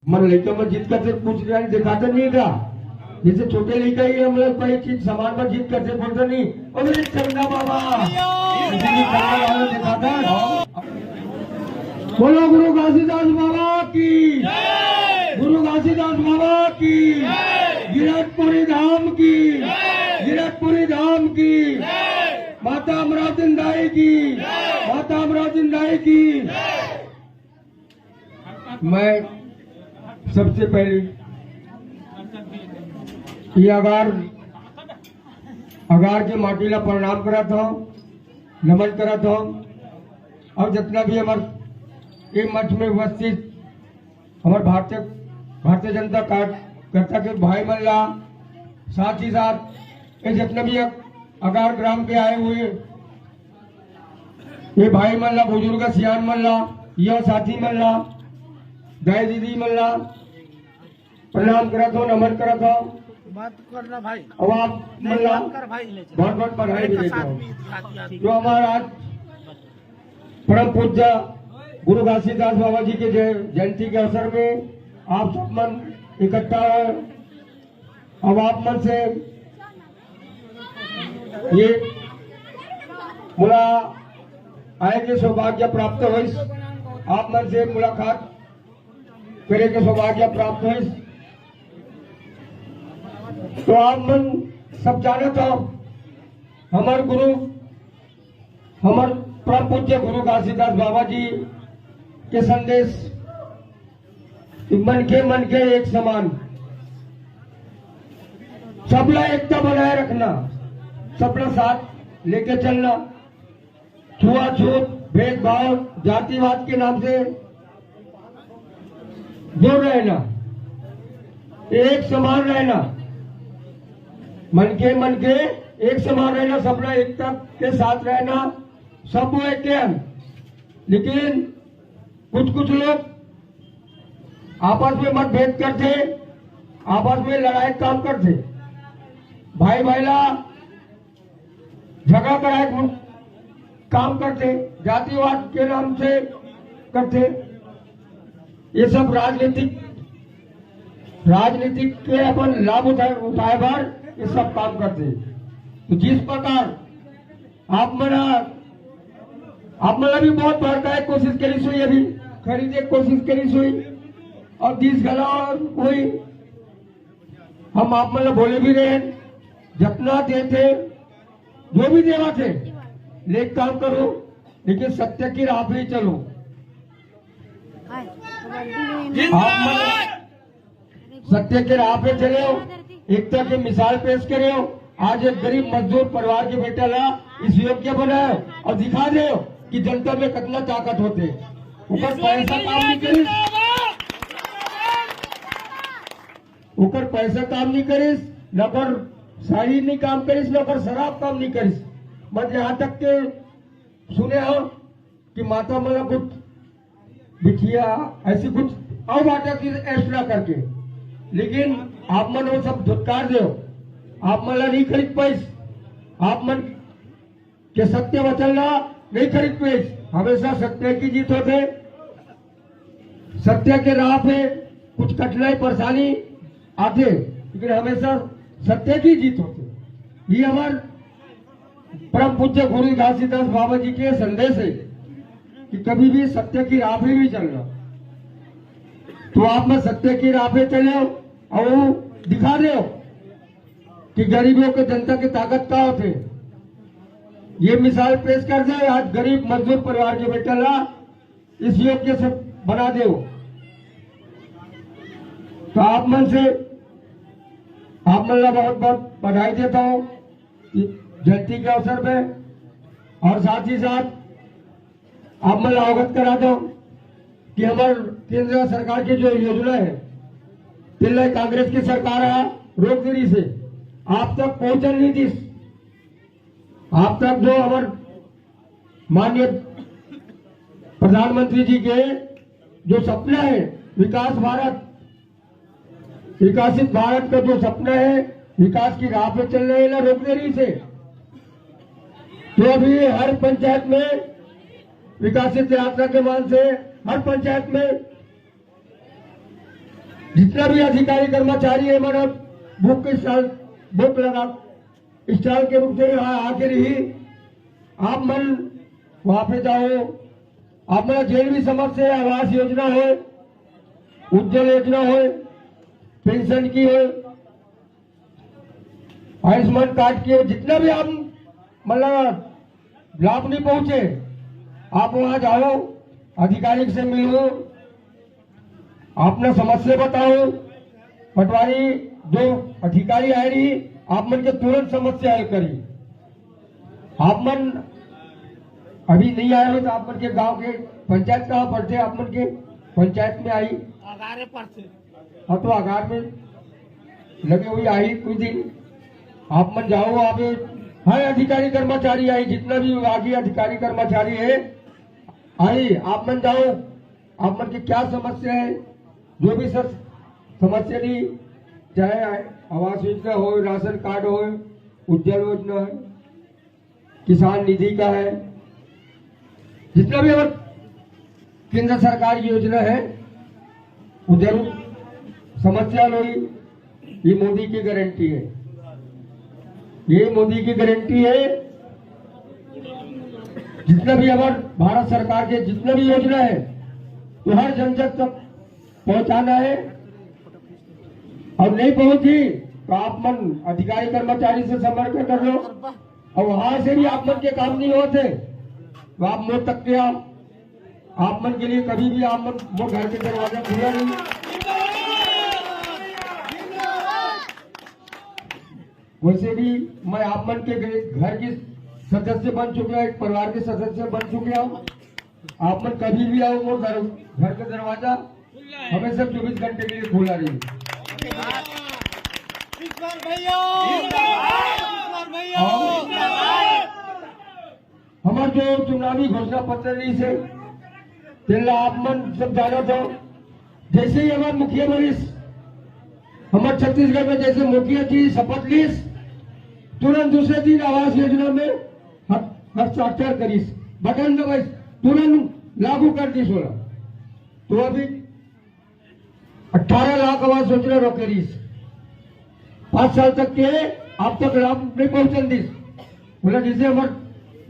मन लड़का में जीत करते कुछ नहीं दिखाते नहीं था। जैसे छोटे लड़का ही हम लोग कोई चीज सामान पर जीत करते बोलते नहीं और मेरे चंदा बाबा दिखाता। बोलो गुरु घासीदास बाबा की, गुरु घासीदास बाबा की, गिरटपुरी धाम की, गिरटपुरी धाम की, माता अमरावती दाई की, माता अमरावती दाई की। मैं सबसे पहले ये अगार के माटीला प्रणाम करा था, नमन करा था। और जितना भी हमारे ये मठ में उपस्थित हमारे भारतीय जनता कार्यकर्ता के भाई मल्ला, साथ ही साथ ये जितने भी अगार ग्राम के आए हुए ये भाई मल्ला, बुजुर्ग सियान मल्ला, यह साथी मल्ला, गाय दीदी मल्ला, प्रणाम करा था, नमन करा था। बात करना भाई। अब आप मल्ला बहुत बहुत बधाई भी देता हूँ। जो हमारा आज परम पूज्य गुरु घासीदास बाबा जी के जयंती के अवसर में आप सब मन इकट्ठा है। अब आप मन से ये मुला आए के सौभाग्य प्राप्त हो, आप मन से मुलाकात करे के सौभाग्य प्राप्त हो। तो आप मन सब जाने तो हमारे गुरु, हमारे परम पूज्य गुरु घासीदास बाबा जी के संदेश मन के एक समान, सबला एकता बनाए रखना, सबला साथ लेके चलना, छुआछूत भेदभाव जातिवाद के नाम से दूर रहना, एक समान रहना, मन के एक समान रहना, सबला एकता के साथ रहना, सब एक हैं। लेकिन कुछ लोग आपस में मतभेद करते, आपस में लड़ाई काम करते, भाई भाईला झगड़ा कराए काम करते, जातिवाद के नाम से करते। ये सब राजनीतिक के अपन लाभ उठाए बार ये सब काम करते। तो जिस प्रकार आप मला भी बहुत भड़काए कोशिश करी सोई, अभी खरीदे कोशिश करी सोई और 10 गला हुई। हम आप मला बोले भी रहे, जितना देते जो भी देवा थे ले काम करो, लेकिन सत्य की राह पे ही चलो। आप सत्य के राह पे चले हो, एकता की मिसाल पेश करे हो। आज एक गरीब मजदूर परिवार के बेटा ला इस योग्य बनाए और दिखा दे कि जनता में कितना ताकत होते। ऊपर पैसा काम नहीं करिस, ऊपर पैसा काम नहीं करिस, न पर शाही नहीं काम करिस, न पर शराब काम नहीं करिस। मत यहाँ तक के सुने हो कि माता मला कुछ बिठिया ऐसी कुछ और बातें एक्स्ट्रा करके, लेकिन आप मन वो सब धुतकार दो। आप मला नहीं खरीद पाइस, आप मन के सत्य वचनला नहीं खरीद पाइस। हमेशा सत्य की जीत होते, सत्य के राह पे कुछ कठिनाई परेशानी आते, लेकिन हमेशा सत्य की जीत होती। ये हमारे परम पूज्य गुरु घासीदास बाबा जी के संदेश है कि कभी भी सत्य की राह पे भी चलना। तो आप में सत्य की राह पे चले और वो दिखा दे कि गरीबों के जनता की ताकत क्या होते। ये मिसाल पेश कर दे, आज गरीब मजदूर परिवार के बेटा ला इस योग्य से बना दे। तो आप मन से आप मन ला बहुत बहुत बधाई देता हूँ जयंती के अवसर पे, और साथ ही साथ आप मन अवगत करा दो कि हमारे केंद्र सरकार की जो योजना है, पहले कांग्रेस की सरकार है रोक देरी से आप तक पहुंचल नहीं थी। आप तक जो हमारे माननीय प्रधानमंत्री जी के जो सपना है विकास भारत, विकसित भारत का जो सपना है, विकास की राह पे चल रहे हैं रोक देरी से। तो अभी हर पंचायत में विकासित यात्रा के मान से हर पंचायत में जितना भी अधिकारी कर्मचारी है हमारा बुक के स्टॉल बुक लगा स्टॉल के रूप से आखिर ही आप मन वहां पे जाओ। आप मेरा जेल भी समस्या है, आवास योजना हो, उज्जवल योजना हो, पेंशन की हो, आयुष्मान कार्ड की हो, जितना भी आप मतलब लाभ नहीं पहुंचे आप वहां जाओ, अधिकारी से मिलो, अपना समस्या बताओ। पटवारी जो अधिकारी आए रही आप मन के तुरंत समस्या हल करी। आप मन अभी नहीं आए हो तो आप मन के गांव के पंचायत कहाँ पढ़ते, आप मन के पंचायत में आई अगारे पढ़ते और तो आगार में लगे हुई आई कुछ दिन आप मन जाओ। आप हर अधिकारी कर्मचारी आई, जितना भी विभागीय अधिकारी कर्मचारी है आई, आप मन जाओ। आप मन की क्या समस्या है, जो भी सर समस्या नहीं, चाहे आवास योजना हो, राशन कार्ड हो, उज्जवल योजना है, किसान निधि का है, जितना भी अगर केंद्र सरकार की योजना है वो जरूर समस्या हुई। ये मोदी की गारंटी है, ये मोदी की गारंटी है। जितना भी हमारे भारत सरकार के जितना भी योजना है तो हर जन तक पहुंचाना है, और नहीं पहुंची तो आप मन अधिकारी कर्मचारी से संपर्क कर लो, और वहां से भी आप मन के काम नहीं होते तो आप मोड़ तक के आओ। आप मन के लिए कभी भी आप मन वो घर के दरवाजा खुला नहीं। वैसे भी मैं आप मन के घर की सदस्य बन चुका, एक परिवार के सदस्य बन चुके हूँ। आप मन कभी भी आओ, वो घर का दरवाजा हमेशा 24 घंटे के लिए खुला रही। हमारे जो चुनावी घोषणा पत्र रही से आप मन सब जाना था, जैसे ही हमारे मुखिया बनीस हमारे छत्तीसगढ़ में जैसे मुखिया की शपथ लीस तुरंत दूसरे दिन आवास योजना में हस्ताक्षर करीस, बटन दबाइस, तुरंत लागू कर दी 16। तो अभी 18 लाख आवास योजना रोकेरीस, 5 साल तक के आप तक लाभ नहीं पहुंचन दीस। बोला जिसे हमारे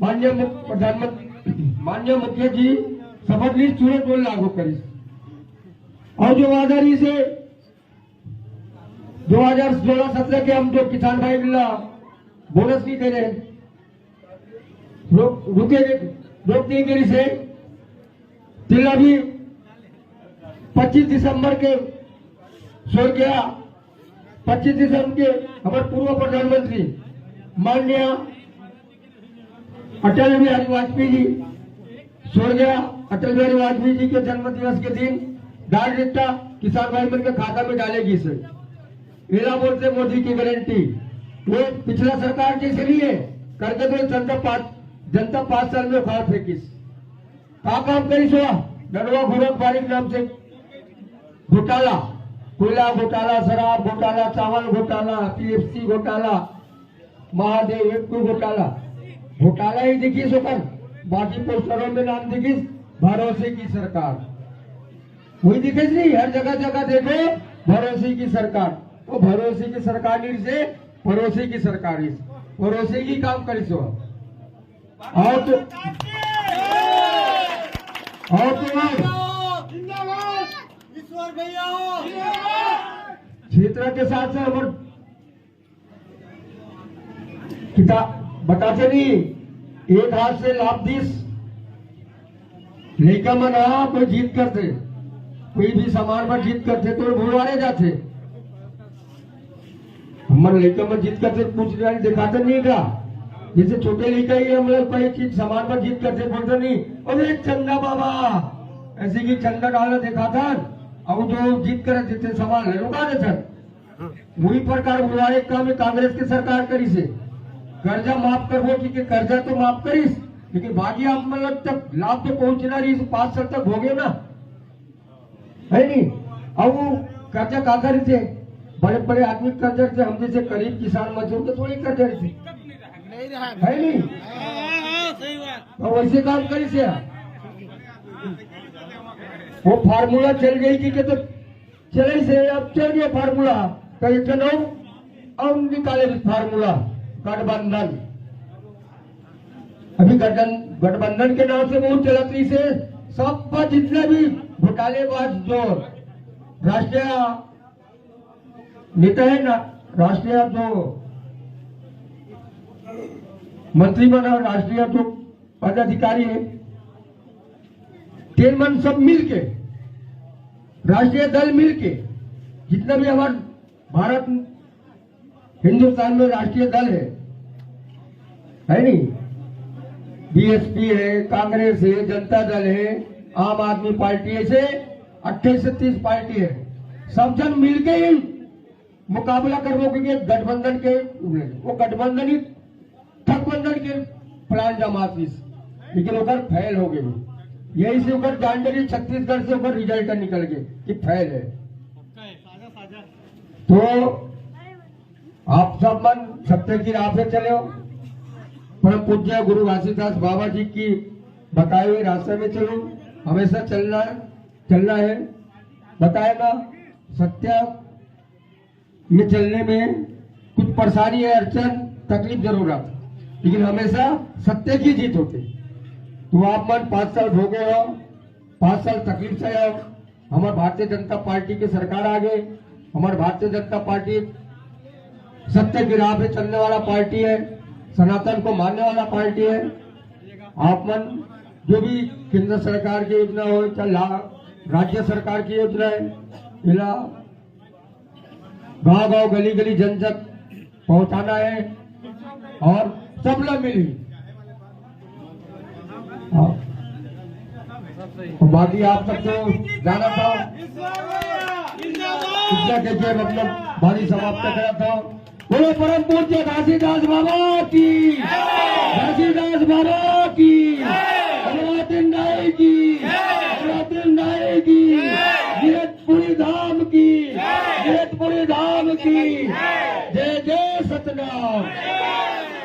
माननीय प्रधानमंत्री माननीय मुखिया जी शपथ ली तुरंत बोल लागू करीस। और जो वादा रही से 2016-17 के हम जो किसान भाई मिला बोनस नहीं दे रहे, रोक नहीं करी से तिला भी 25 दिसंबर के सो गया। 25 दिसंबर के हमारे पूर्व प्रधानमंत्री माननीय अटल बिहारी वाजपेयी जी सो गया। अटल बिहारी वाजपेयी जी के जन्म दिवस के दिन डायरेक्ट किसान भाई मन के खाता में डालेगी इसे, एला बोलते मोदी की गारंटी। वो पिछला सरकार जैसे नहीं है करके तो जनता 5 साल में उखाड़ फेंकीस। क्या काम करीस हुआ नडवा घोरक बारिक नाम से घोटाला, कोयला घोटाला, शराब घोटाला, चावल घोटाला, पीएफसी घोटाला, महादेव एक घोटाला ही दिखी सोकर, बाकी पोस्टरों में नाम दिखी भरोसे की सरकार, वही दिखे नहीं। हर जगह जगह देखो भरोसे की सरकार, वो भरोसे की सरकार से पड़ोसी की सरकार, पड़ोसी की काम करी सो। और तो क्षेत्र के साथ साथ हमारे किताब बताते नहीं, एक हाथ से लाभ दीस लेकर मना कोई जीत करते, कोई भी सामान पर जीत करते तो भूलवाने जाते। हमारे लेकर में जीत करते कुछ दिखाते नहीं का, जैसे छोटे लेकर ही हम लोग कोई चीज सामान पर जीत करते बोलते नहीं, और एक चंदा बाबा ऐसे की चंदा डालना दिखाता और जो जीत कर देते सामान लुटा देते। वही प्रकार बुलाए काम कांग्रेस की सरकार करी से कर्जा माफ करवो, क्योंकि कर्जा तो माफ करीस लेकिन बाकी आप मतलब तक लाभ तो पहुंचना रही 5 साल तक हो गए ना, है नहीं। अब वो कर्जा का करी थे, बड़े बड़े आदमी कर्जा थे, हम जैसे गरीब किसान मजदूर तो थोड़ी कर्जा थे, है नहीं। तो वैसे काम करी से वो फार्मूला चल गई कि तो चले से अब चल गया फार्मूला कहीं चलो अब निकाले फार्मूला गठबंधन। अभी गठबंधन के नाम से बहुत चलती से सब पर जितने भी घोटालेबाज जो राष्ट्रीय नेता है ना, राष्ट्रीय जो मंत्रिमंडल और राष्ट्रीय जो पदाधिकारी है, 3 मन सब मिलके राष्ट्रीय दल मिलके जितना भी हमारे भारत हिंदुस्तान में राष्ट्रीय दल है नहीं, बीएसपी है, कांग्रेस है, जनता दल है, आम आदमी पार्टी है, से 28 से 30 पार्टी है, सब जन मिलके ही मुकाबला करवो के गठबंधन के वो गठबंधन ही ठगबंधन के प्लान जमातीस, लेकिन ओकर फैल हो गए। यही से ओकर जानकारी छत्तीसगढ़ से ओकर रिजल्ट निकल गए कि फैल है। तो आप सब मन सत्य की राह पे चले हो, परम पूज्य गुरु घासीदास बाबा जी की बताए हुए रास्ते में चलो, हमेशा चलना है। बताएगा सत्य में चलने में कुछ परेशानी है, अड़चन तकलीफ जरूर आती, लेकिन हमेशा सत्य की जीत होती। तो आप मन 5 साल भोगे हो, 5 साल तकलीफ से हो। हमारे भारतीय जनता पार्टी की सरकार आ गई। हमारी भारतीय जनता पार्टी सत्य की राह पे चलने वाला पार्टी है, सनातन को मानने वाला पार्टी है। आप मन जो भी केंद्र सरकार की योजना हो चाहे राज्य सरकार की योजना है, इला गांव गांव गली गली जन जन पहुंचाना है और सब लोग मिली। बाकी आप सबको जाना था, इतना कहते मतलब भारी समाप्त करा था। बोलो परम पूज्य घासीदास बाबा की, घासीदास बाबा की, की, गिरतपुरी धाम की, गिरतपुरी धाम की। जय जय सतनाम।